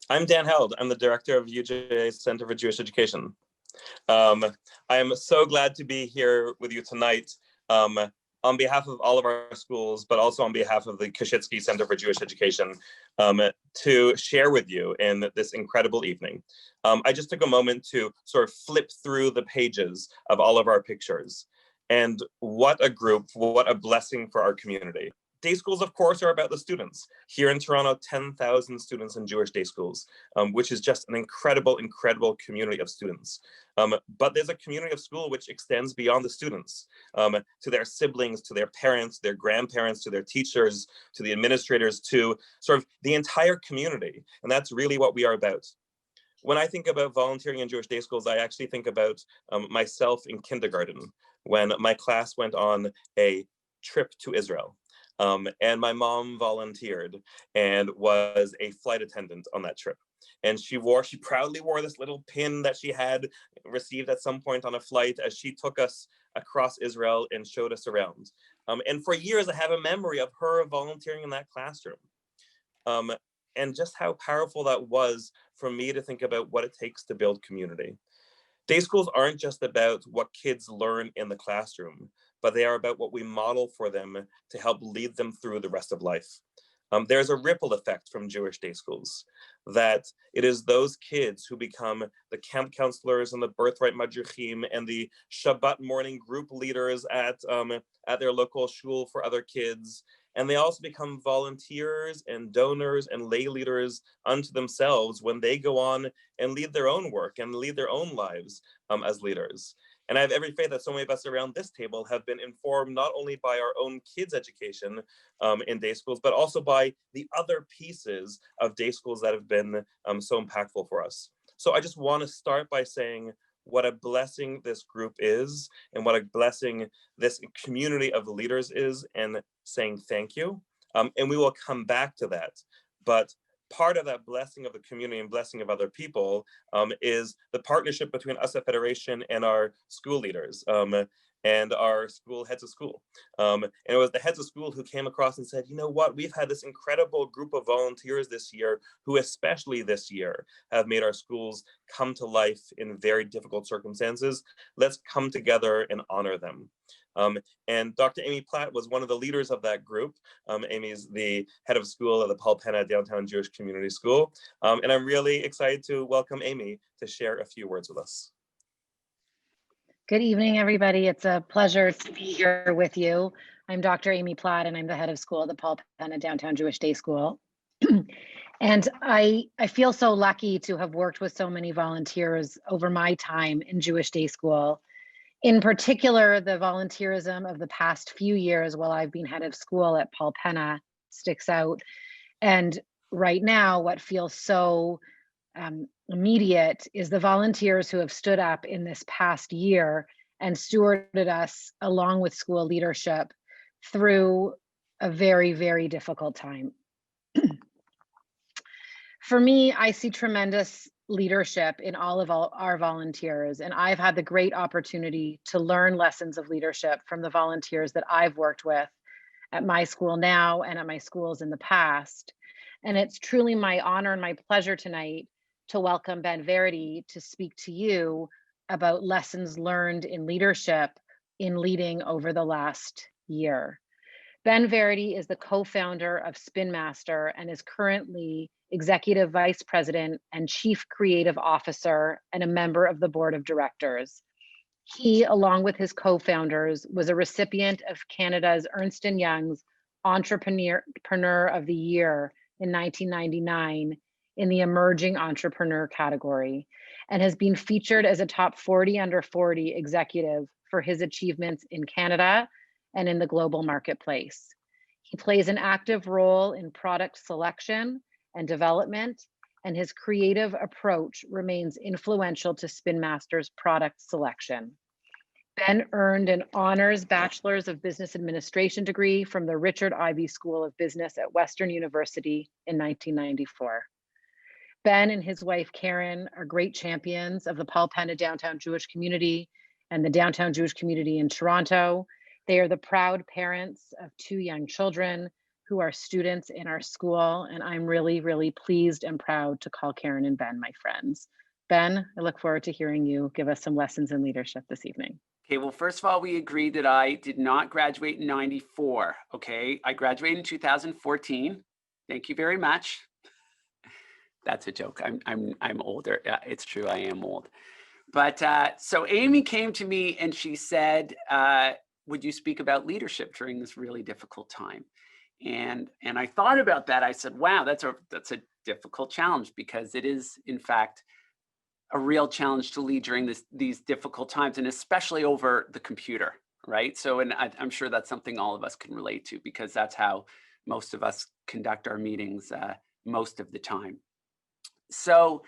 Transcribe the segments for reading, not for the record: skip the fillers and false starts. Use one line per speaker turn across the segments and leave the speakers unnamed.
I'm Dan Held. I'm the director of UJA's Center for Jewish Education. I am so glad to be here with you tonight on behalf of all of our schools, but also on behalf of the Koshitsky Center for Jewish Education to share with you in this incredible evening. I just took a moment to sort of flip through the pages of all of our pictures. And what a group, what a blessing for our community. Day schools, of course, are about the students. Here in Toronto, 10,000 students in Jewish day schools, which is just an incredible, incredible community of students. But there's a community of school which extends beyond the students, to their siblings, to their parents, their grandparents, to their teachers, to the administrators, to sort of the entire community. And that's really what we are about. When I think about volunteering in Jewish day schools, I actually think about myself in kindergarten, when my class went on a trip to Israel. And my mom volunteered and was a flight attendant on that trip. And she proudly wore this little pin that she had received at some point on a flight as she took us across Israel and showed us around. And for years, I have a memory of her volunteering in that classroom. And just how powerful that was for me to think about what it takes to build community. Day schools aren't just about what kids learn in the classroom, but they are about what we model for them to help lead them through the rest of life. There's a ripple effect from Jewish day schools, that it is those kids who become the camp counselors and the birthright madrichim and the Shabbat morning group leaders at their local shul for other kids. And they also become volunteers and donors and lay leaders unto themselves when they go on and lead their own work and lead their own lives as leaders. And I have every faith that so many of us around this table have been informed not only by our own kids' education in day schools, but also by the other pieces of day schools that have been so impactful for us. So I just want to start by saying what a blessing this group is and what a blessing this community of leaders is, and saying thank you. And we will come back to that. But part of that blessing of the community and blessing of other people is the partnership between us at Federation and our school leaders and our school heads of school. And it was the heads of school who came across and said, you know what, we've had this incredible group of volunteers this year who especially this year have made our schools come to life in very difficult circumstances. Let's come together and honor them. And Dr. Amy Platt was one of the leaders of that group. Amy's the head of school at the Paul Penna Downtown Jewish Community School. And I'm really excited to welcome Amy to share a few words with us.
Good evening, everybody. It's a pleasure to be here with you. I'm Dr. Amy Platt, and I'm the head of school at the Paul Penna Downtown Jewish Day School. And I feel so lucky to have worked with so many volunteers over my time in Jewish Day School. In particular, the volunteerism of the past few years while I've been head of school at Paul Penna sticks out. And right now, what feels so immediate is the volunteers who have stood up in this past year and stewarded us along with school leadership through a very, very difficult time. For me, I see tremendous leadership in all of our volunteers, and I've had the great opportunity to learn lessons of leadership from the volunteers that I've worked with at my school now and at my schools in the past. And it's truly my honor and my pleasure tonight to welcome Ben Verdi to speak to you about lessons learned in leadership in leading over the last year. Ben Verdi is the co-founder of Spin Master and is currently Executive Vice President and Chief Creative Officer and a member of the Board of Directors. He, along with his co-founders, was a recipient of Canada's Ernst & Young's Entrepreneur of the Year in 1999 in the Emerging Entrepreneur category, and has been featured as a top 40 under 40 executive for his achievements in Canada and in the global marketplace. He plays an active role in product selection and development, and his creative approach remains influential to Spin Master's product selection. Ben earned an honors Bachelor's of Business Administration degree from the Richard Ivey School of Business at Western University in 1994. Ben and his wife, Karen, are great champions of the Paul Penna Downtown Jewish Community and the Downtown Jewish Community in Toronto. They are the proud parents of 2 young children who are students in our school, and I'm really, really pleased and proud to call Karen and Ben my friends. Ben, I look forward to hearing you give us some lessons in leadership this evening.
Okay, well, first of all, we agreed that I did not graduate in 94. Okay, I graduated in 2014. Thank you very much. That's a joke. I'm older. Yeah, it's true. I am old. But so Amy came to me and she said, "Would you speak about leadership during this really difficult time?" And I thought about that. I said, "Wow, that's a difficult challenge because it is, in fact, a real challenge to lead during these difficult times, and especially over the computer, right?" So, and I'm sure that's something all of us can relate to because that's how most of us conduct our meetings most of the time. So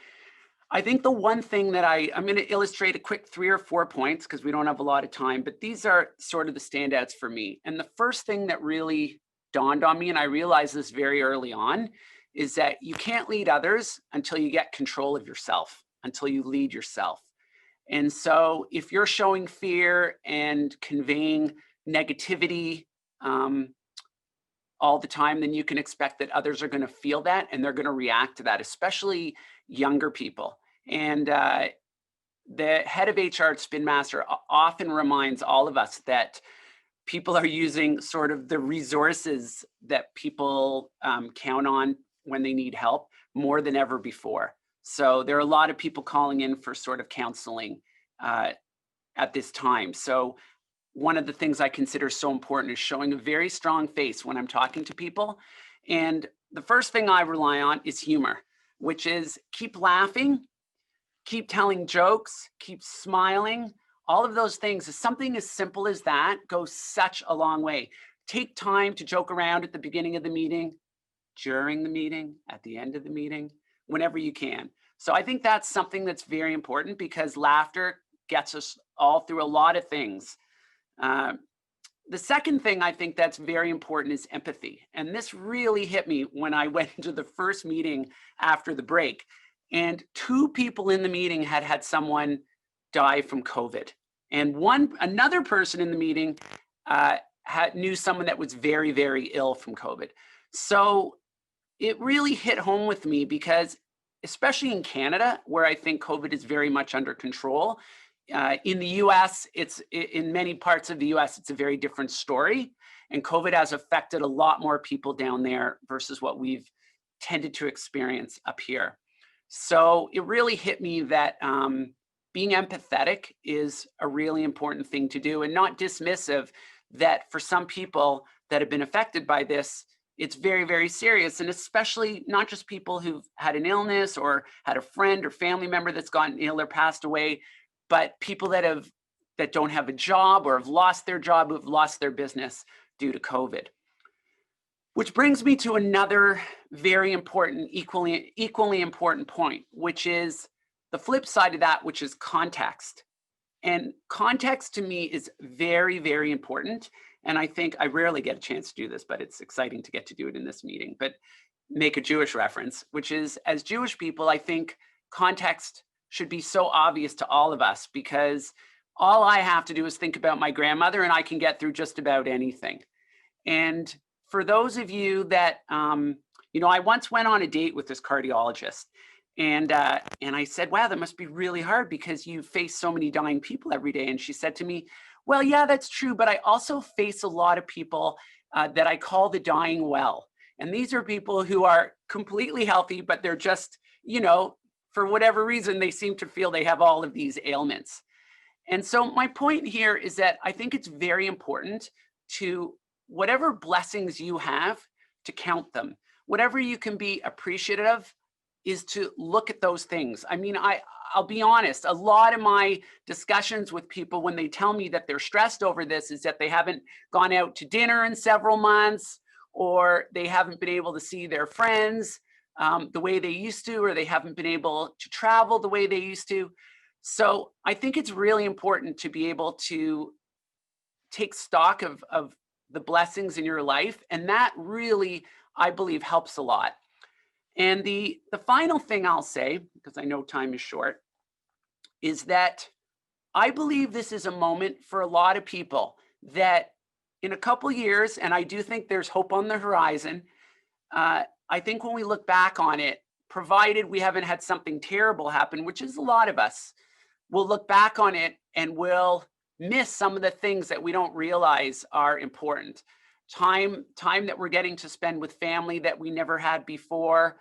I think the one thing that I'm going to illustrate a quick 3 or 4 points because we don't have a lot of time, but these are sort of the standouts for me. And the first thing that really dawned on me, and I realized this very early on, is that you can't lead others until you get control of yourself, until you lead yourself. And so if you're showing fear and conveying negativity all the time, then you can expect that others are going to feel that and they're going to react to that, especially younger people. And the head of HR at Spin Master often reminds all of us that people are using sort of the resources that people count on when they need help more than ever before. So there are a lot of people calling in for sort of counseling at this time. So one of the things I consider so important is showing a very strong face when I'm talking to people. And the first thing I rely on is humor, which is keep laughing, keep telling jokes, keep smiling. All of those things, something as simple as that goes such a long way. Take time to joke around at the beginning of the meeting, during the meeting, at the end of the meeting, whenever you can. So I think that's something that's very important because laughter gets us all through a lot of things. The second thing I think that's very important is empathy. And this really hit me when I went into the first meeting after the break. And 2 people in the meeting had someone die from COVID. And another person in the meeting knew someone that was very, very ill from COVID. So it really hit home with me because, especially in Canada, where I think COVID is very much under control, in the US, in many parts of the US, it's a very different story. And COVID has affected a lot more people down there versus what we've tended to experience up here. So it really hit me that being empathetic is a really important thing to do and not dismissive that for some people that have been affected by this, it's very, very serious. And especially not just people who've had an illness or had a friend or family member that's gotten ill or passed away, but people that don't have a job or have lost their job, who've lost their business due to COVID. Which brings me to another very important, equally important point, which is the flip side of that, which is context. And context to me is very, very important. And I think I rarely get a chance to do this, but it's exciting to get to do it in this meeting. But make a Jewish reference, which is, as Jewish people, I think context should be so obvious to all of us because all I have to do is think about my grandmother and I can get through just about anything. And for those of you that, I once went on a date with this cardiologist and I said, wow, that must be really hard because you face so many dying people every day. And she said to me, well, yeah, that's true. But I also face a lot of people that I call the dying well. And these are people who are completely healthy, but they're just, for whatever reason, they seem to feel they have all of these ailments. And so my point here is that I think it's very important to, whatever blessings you have, to count them. Whatever you can be appreciative of is to look at those things. I mean, I'll be honest, a lot of my discussions with people when they tell me that they're stressed over this is that they haven't gone out to dinner in several months, or they haven't been able to see their friends the way they used to, or they haven't been able to travel the way they used to. So I think it's really important to be able to take stock of the blessings in your life. And that really, I believe, helps a lot. And the final thing I'll say, because I know time is short, is that I believe this is a moment for a lot of people that in a couple years, and I do think there's hope on the horizon, I think when we look back on it, provided we haven't had something terrible happen, which is a lot of us, we'll look back on it and we'll miss some of the things that we don't realize are important. Time that we're getting to spend with family that we never had before,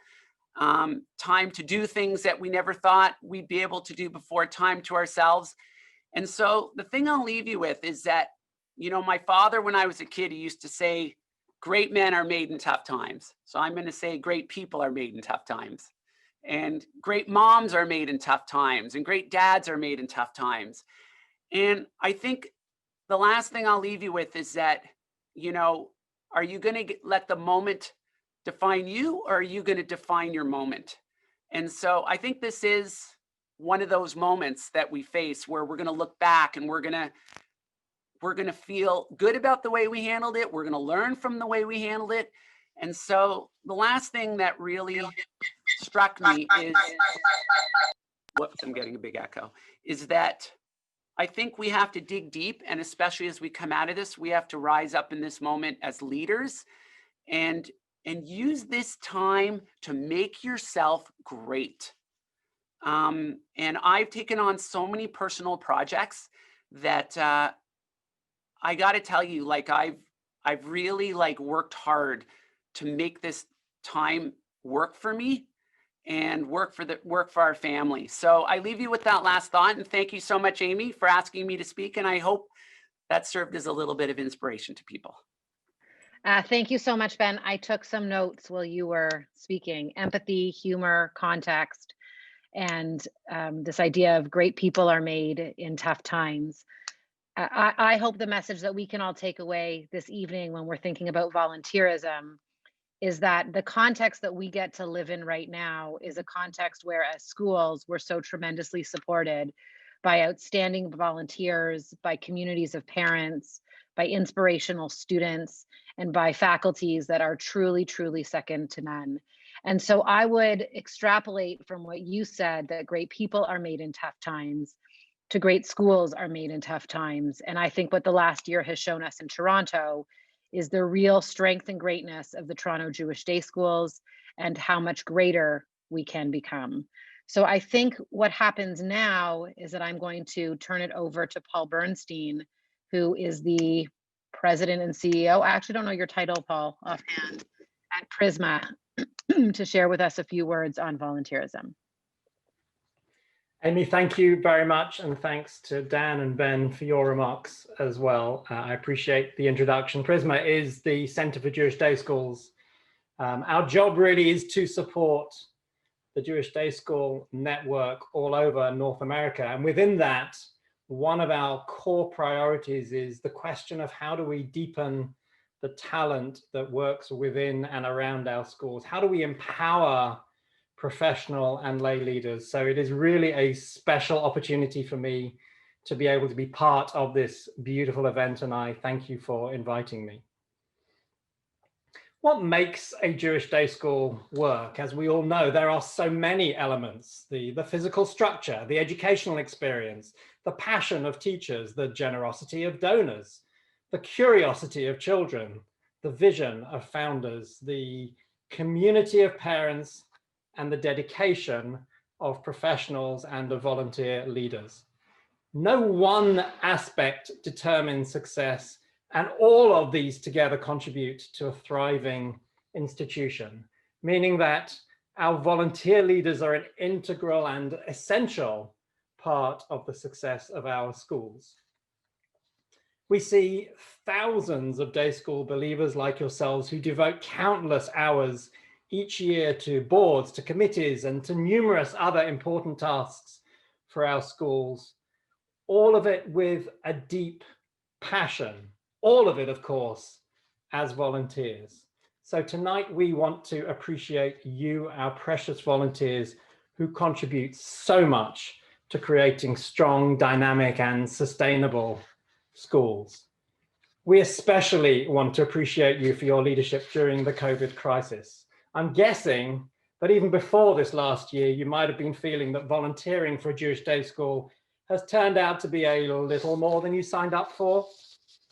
time to do things that we never thought we'd be able to do before, time to ourselves. And so the thing I'll leave you with is that, you know, my father, when I was a kid, he used to say, great men are made in tough times. So I'm going to say great people are made in tough times. And great moms are made in tough times. And great dads are made in tough times. And I think the last thing I'll leave you with is that, you know, are you going to let the moment define you, or are you going to define your moment? And so I think this is one of those moments that we face where we're going to look back and we're going to feel good about the way we handled it. We're going to learn from the way we handled it. And so the last thing that really struck me is, whoops, I'm getting a big echo, is that I think we have to dig deep, and especially as we come out of this, we have to rise up in this moment as leaders and use this time to make yourself great. And I've taken on so many personal projects that I got to tell you, like I've really like worked hard to make this time work for me and work for our family. So I leave you with that last thought, and thank you so much, Amy, for asking me to speak. And I hope that served as a little bit of inspiration to people.
Thank you so much, Ben. I took some notes while you were speaking. Empathy, humor, context, and this idea of great people are made in tough times. I hope the message that we can all take away this evening when we're thinking about volunteerism is that the context that we get to live in right now is a context where, as schools, we're so tremendously supported by outstanding volunteers, by communities of parents, by inspirational students, and by faculties that are truly, truly second to none. And so I would extrapolate from what you said, that great people are made in tough times, to great schools are made in tough times. And I think what the last year has shown us in Toronto is the real strength and greatness of the Toronto Jewish Day Schools and how much greater we can become. So I think what happens now is that I'm going to turn it over to Paul Bernstein, who is the president and CEO. I actually don't know your title, Paul, offhand, at Prisma, to share with us a few words on volunteerism.
Amy, thank you very much. And thanks to Dan and Ben for your remarks as well. I appreciate the introduction. Prisma is the Center for Jewish Day Schools. Our job really is to support the Jewish Day School network all over North America. And within that, one of our core priorities is the question of how do we deepen the talent that works within and around our schools? How do we empower professional and lay leaders? So it is really a special opportunity for me to be able to be part of this beautiful event, and I thank you for inviting me. What makes a Jewish day school work? As we all know, there are so many elements: the physical structure, the educational experience, the passion of teachers, the generosity of donors, the curiosity of children, the vision of founders, the community of parents, and the dedication of professionals and of volunteer leaders. No one aspect determines success, and all of these together contribute to a thriving institution, meaning that our volunteer leaders are an integral and essential part of the success of our schools. We see thousands of day school believers like yourselves who devote countless hours each year to boards, to committees, and to numerous other important tasks for our schools, all of it with a deep passion, all of it, of course, as volunteers. So tonight we want to appreciate you, our precious volunteers, who contribute so much to creating strong, dynamic, and sustainable schools. We especially want to appreciate you for your leadership during the COVID crisis. I'm guessing that even before this last year, you might have been feeling that volunteering for a Jewish day school has turned out to be a little more than you signed up for.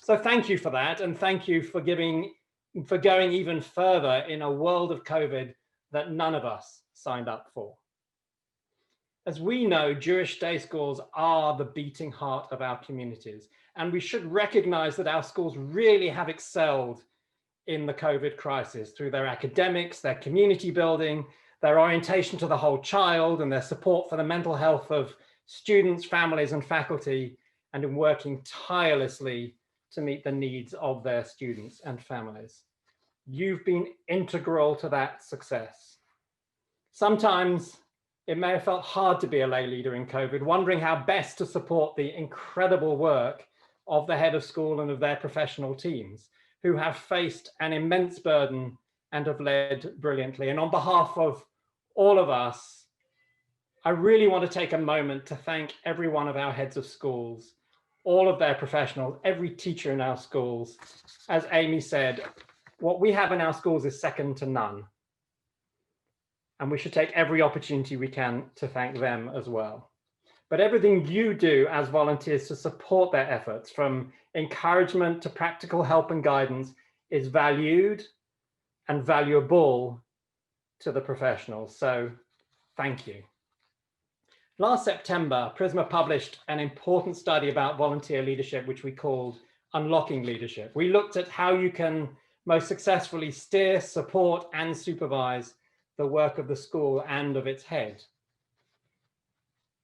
So thank you for that. And thank you for going even further in a world of COVID that none of us signed up for. As we know, Jewish day schools are the beating heart of our communities, and we should recognize that our schools really have excelled in the COVID crisis through their academics, their community building, their orientation to the whole child, and their support for the mental health of students, families, and faculty, and in working tirelessly to meet the needs of their students and families. You've been integral to that success. Sometimes it may have felt hard to be a lay leader in COVID, wondering how best to support the incredible work of the head of school and of their professional teams, who have faced an immense burden and have led brilliantly. And on behalf of all of us, I really want to take a moment to thank every one of our heads of schools, all of their professionals, every teacher in our schools. As Amy said, what we have in our schools is second to none. And we should take every opportunity we can to thank them as well. But everything you do as volunteers to support their efforts, from encouragement to practical help and guidance, is valued and valuable to the professionals. So thank you. Last September, Prisma published an important study about volunteer leadership, which we called Unlocking Leadership. We looked at how you can most successfully steer, support, and supervise the work of the school and of its head.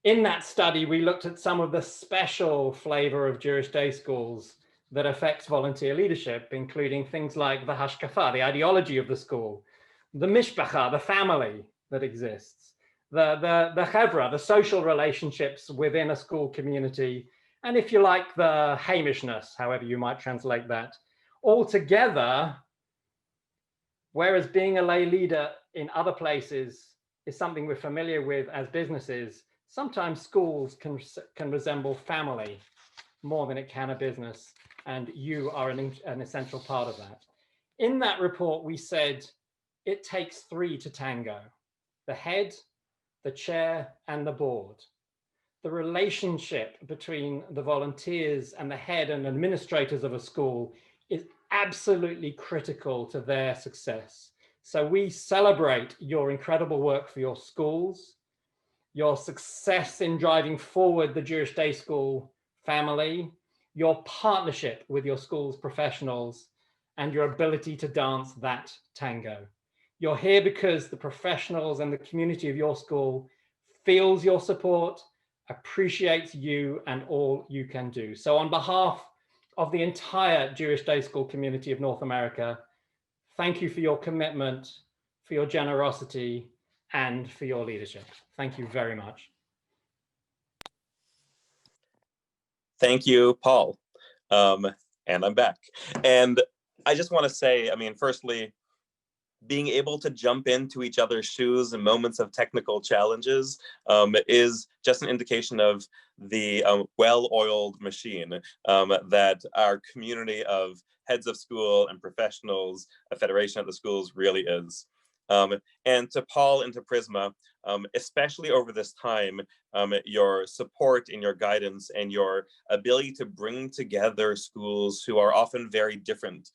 In that study, we looked at some of the special flavor of Jewish day schools that affects volunteer leadership, including things like the hashkafa, the ideology of the school, the mishpacha, the family that exists, the chevra, the social relationships within a school community, and if you like, the hamishness, however you might translate that, all together. Whereas being a lay leader in other places is something we're familiar with as businesses, sometimes schools can resemble family more than it can a business, and you are an essential part of that. In that report, we said it takes three to tango: the head, the chair, and the board. The relationship between the volunteers and the head and administrators of a school is absolutely critical to their success. So we celebrate your incredible work for your schools, your success in driving forward the Jewish Day School family, your partnership with your school's professionals, and your ability to dance that tango. You're here because the professionals and the community of your school feels your support, appreciates you and all you can do. So on behalf of the entire Jewish Day School community of North America, thank you for your commitment, for your generosity, and for your leadership. Thank you very much.
Thank you, Paul. And I'm back. And I just want to say, I mean, firstly, being able to jump into each other's shoes in moments of technical challenges is just an indication of the well-oiled machine that our community of heads of school and professionals, a federation of the schools, really is. And to Paul and to Prisma, especially over this time, your support and your guidance and your ability to bring together schools who are often very different,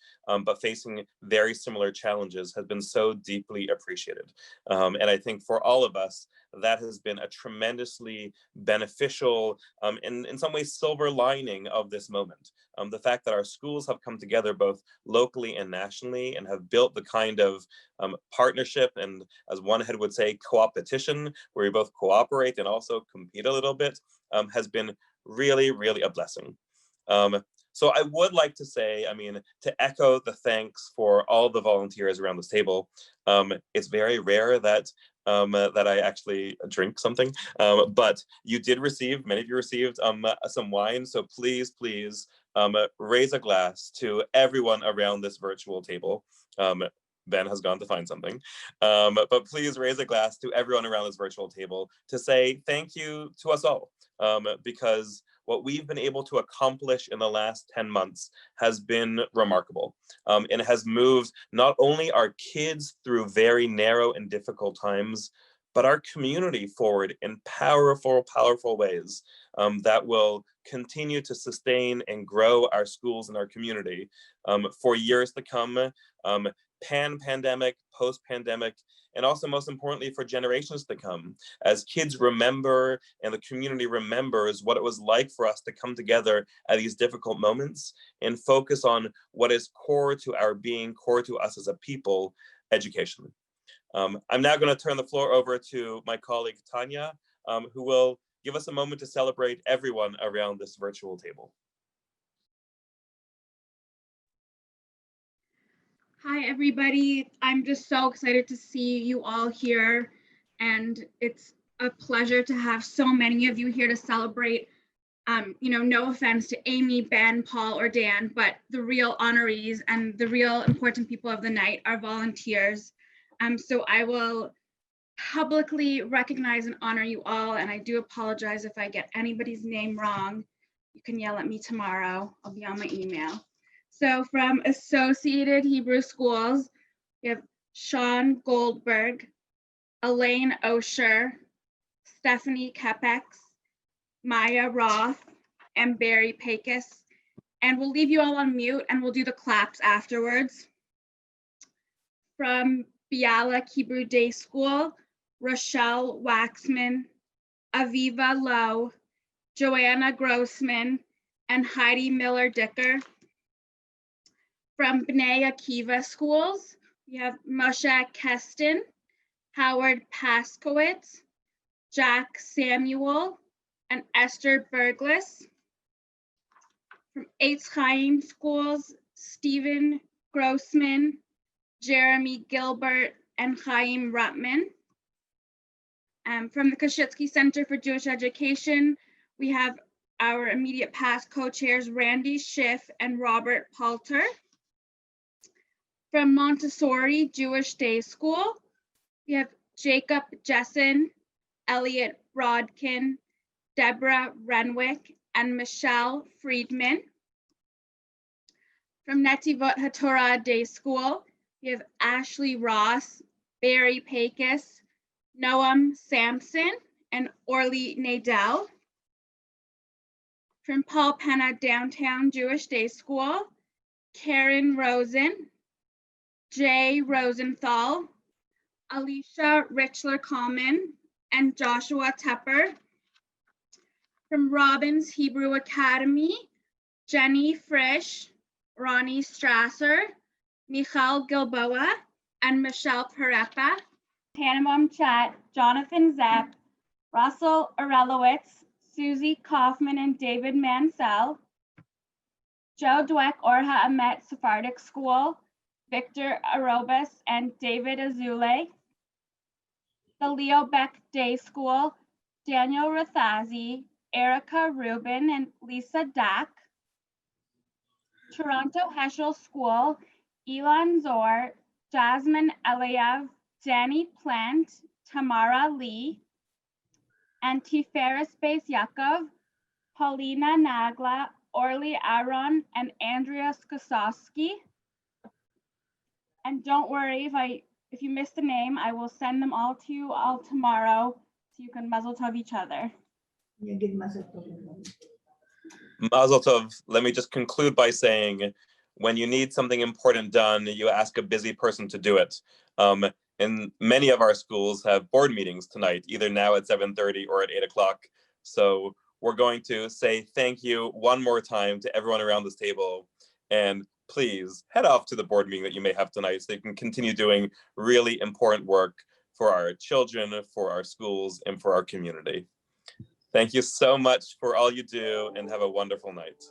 but facing very similar challenges has been so deeply appreciated. And I think for all of us, that has been a tremendously beneficial, in some ways, silver lining of this moment. The fact that our schools have come together both locally and nationally and have built the kind of partnership and, as one head would say, co-opetition, where we both cooperate and also compete a little bit, has been really, really a blessing. So I would like to say, I mean, to echo the thanks for all the volunteers around this table. It's very rare that I actually drink something, but you did receive, many of you received some wine. So please, please raise a glass to everyone around this virtual table. Ben has gone to find something, but please raise a glass to everyone around this virtual table to say thank you to us all, because what we've been able to accomplish in the last 10 months has been remarkable. And it has moved not only our kids through very narrow and difficult times, but our community forward in powerful, powerful ways that will continue to sustain and grow our schools and our community for years to come, pan-pandemic, post-pandemic, and also most importantly for generations to come, as kids remember and the community remembers what it was like for us to come together at these difficult moments and focus on what is core to our being, core to us as a people, education. I'm now going to turn the floor over to my colleague Tanya, who will give us a moment to celebrate everyone around this virtual table.
Hi, everybody. I'm just so excited to see you all here. And it's a pleasure to have so many of you here to celebrate. No offense to Amy, Ben, Paul, or Dan, but the real honorees and the real important people of the night are volunteers. So I will publicly recognize and honor you all. And I do apologize if I get anybody's name wrong. You can yell at me tomorrow. I'll be on my email. So from Associated Hebrew Schools, we have Sean Goldberg, Elaine Osher, Stephanie Kepex, Maya Roth, and Barry Pecos. And we'll leave you all on mute and we'll do the claps afterwards. From Bialik Hebrew Day School, Rochelle Waxman, Aviva Lowe, Joanna Grossman, and Heidi Miller-Dicker. From Bnei Akiva Schools, we have Moshe Keston, Howard Paskowitz, Jack Samuel, and Esther Berglis. From Eitz Chaim Schools, Stephen Grossman, Jeremy Gilbert, and Chaim Rutman. From the Koshitsky Center for Jewish Education, we have our immediate past co-chairs, Randy Schiff and Robert Palter. From Montessori Jewish Day School, we have Jacob Jessen, Elliot Brodkin, Deborah Renwick, and Michelle Friedman. From Netivot HaTorah Day School, we have Ashley Ross, Barry Pecos, Noam Sampson, and Orly Nadell. From Paul Penna Downtown Jewish Day School, Karen Rosen, Jay Rosenthal, Alicia Richler-Coleman, and Joshua Tepper. From Robbins Hebrew Academy, Jenny Frisch, Ronnie Strasser, Michal Gilboa, and Michelle Parepa. Panamum Chat, Jonathan Zepp, Russell Arelowitz, Susie Kaufman, and David Mansell. Joe Dweck Orha Amet Sephardic School, Victor Arobas and David Azule. The Leo Beck Day School, Daniel Rathazi, Erica Rubin, and Lisa Dack. Toronto Heschel School, Elon Zor, Jasmine Eliav, Danny Plant, Tamara Lee. And Tiferes Beis Yaakov, Paulina Nagla, Orly Aaron, and Andrea Skosowski. And don't worry, if you missed a name, I will send them all to you all tomorrow so you can mazel tov each other.
Mazel tov. Let me just conclude by saying, when you need something important done, you ask a busy person to do it. And many of our schools have board meetings tonight, either now at 7:30 or at 8 o'clock. So we're going to say thank you one more time to everyone around this table. And please head off to the board meeting that you may have tonight so you can continue doing really important work for our children, for our schools, and for our community. Thank you so much for all you do, and have a wonderful night.